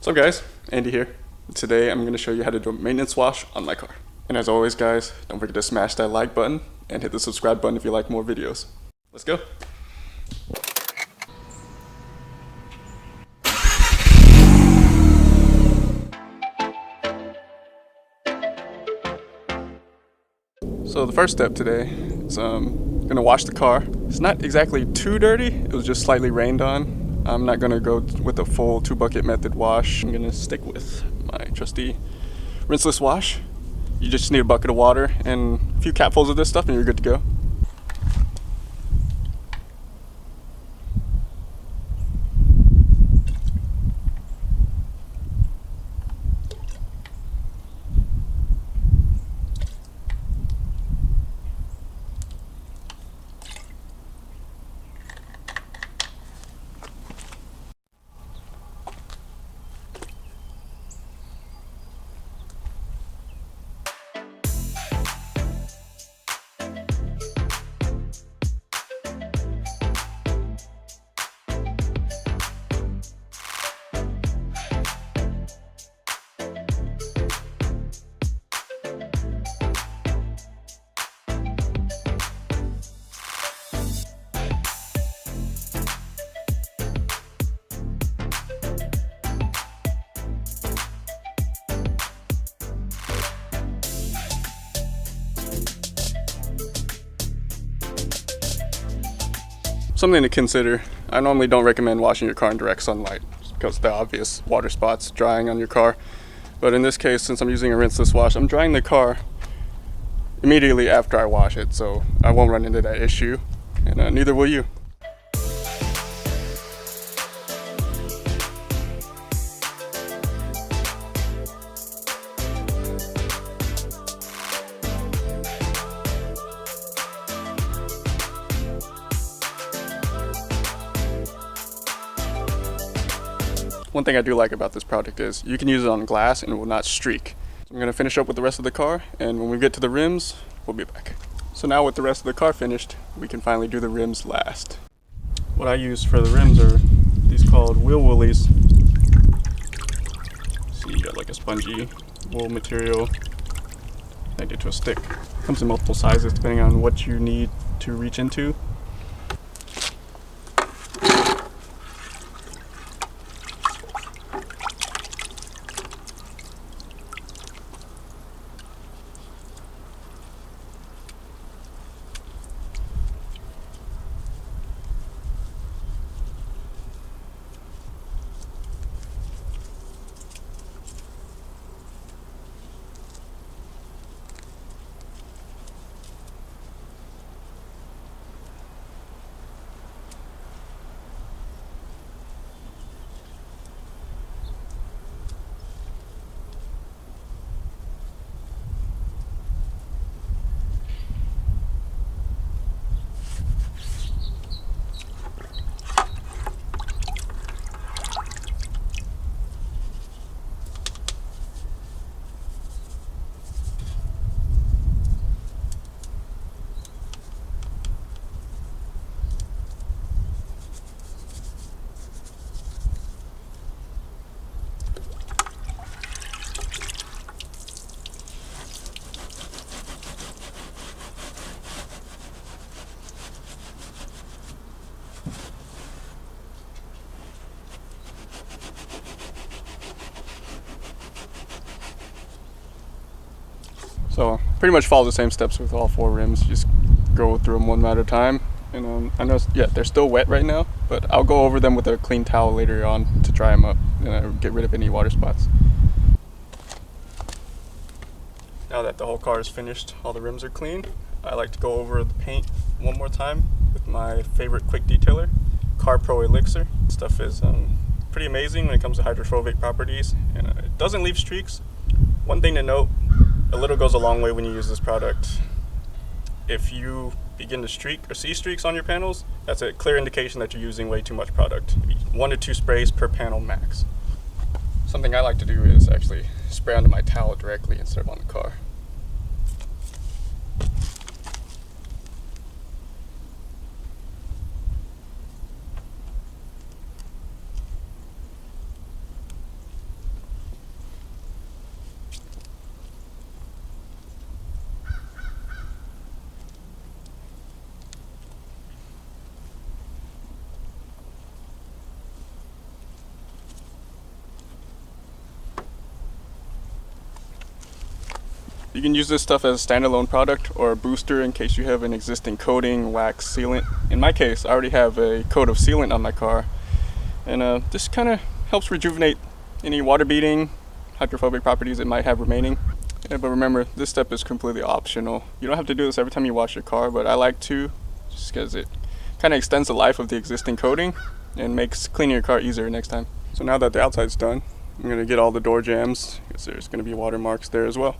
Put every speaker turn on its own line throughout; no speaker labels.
What's up guys, Andy here. Today I'm going to show you how to do a maintenance wash on my car. And as always guys, don't forget to smash that like button and hit the subscribe button if you like more videos. Let's go. So the first step today is I'm going to wash the car. It's not exactly too dirty, it was just slightly rained on. I'm not going to go with a full 2-bucket method wash. I'm going to stick with my trusty rinseless wash. You just need a bucket of water and a few capfuls of this stuff and you're good to go. Something to consider, I normally don't recommend washing your car in direct sunlight because of the obvious water spots drying on your car. But in this case, since I'm using a rinseless wash, I'm drying the car immediately after I wash it, so I won't run into that issue, and neither will you. One thing I do like about this product is you can use it on glass and it will not streak. So I'm going to finish up with the rest of the car, and when we get to the rims, we'll be back. So now with the rest of the car finished, we can finally do the rims last. What I use for the rims are these called wheel woolies. So you got like a spongy wool material connected to a stick. Comes in multiple sizes depending on what you need to reach into. So pretty much follow the same steps with all 4 rims. Just go through them one at a time. And I know, yeah, they're still wet right now, but I'll go over them with a clean towel later on to dry them up and get rid of any water spots. Now that the whole car is finished, all the rims are clean, I like to go over the paint one more time with my favorite quick detailer, Car Pro Elixir. This stuff is pretty amazing when it comes to hydrophobic properties, and it doesn't leave streaks. One thing to note, a little goes a long way when you use this product. If you begin to streak or see streaks on your panels, that's a clear indication that you're using way too much product. 1 to 2 sprays per panel max. Something I like to do is actually spray onto my towel directly instead of on the car. You can use this stuff as a standalone product or a booster in case you have an existing coating, wax, sealant. In my case, I already have a coat of sealant on my car, and this kind of helps rejuvenate any water beading, hydrophobic properties it might have remaining. Yeah, but remember, this step is completely optional. You don't have to do this every time you wash your car, but I like to, just because it kind of extends the life of the existing coating and makes cleaning your car easier next time. So now that the outside's done, I'm going to get all the door jambs, because there's going to be watermarks there as well.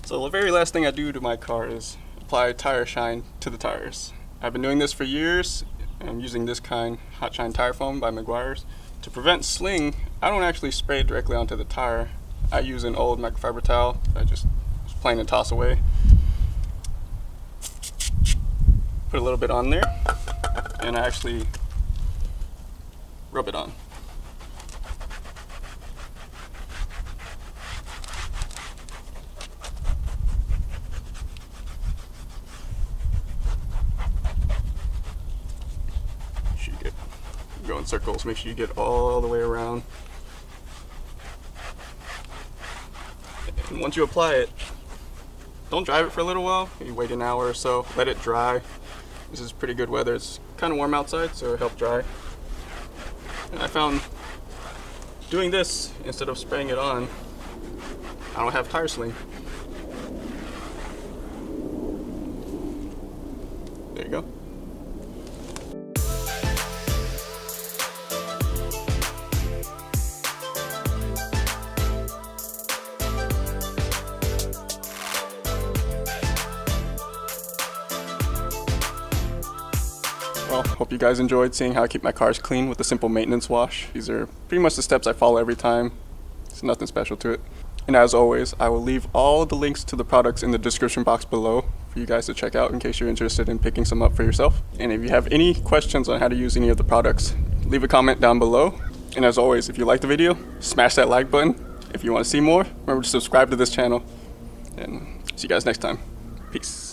So the very last thing I do to my car is apply tire shine to the tires. I've been doing this for years. I'm using this kind, Hot Shine Tire Foam by Meguiar's. To prevent sling, I don't actually spray it directly onto the tire. I use an old microfiber towel I just was planning to toss away. Put a little bit on there, and I actually rub it on. Go in circles, make sure you get all the way around. And once you apply it, don't drive it for a little while. Maybe wait an hour or so, let it dry. This is pretty good weather. It's kind of warm outside, so it'll help dry. And I found doing this instead of spraying it on, I don't have tire sling. There you go. Well, hope you guys enjoyed seeing how I keep my cars clean with a simple maintenance wash. These are pretty much the steps I follow every time. There's nothing special to it. And as always, I will leave all the links to the products in the description box below for you guys to check out in case you're interested in picking some up for yourself. And if you have any questions on how to use any of the products, leave a comment down below. And as always, if you liked the video, smash that like button. If you want to see more, remember to subscribe to this channel. And see you guys next time. Peace.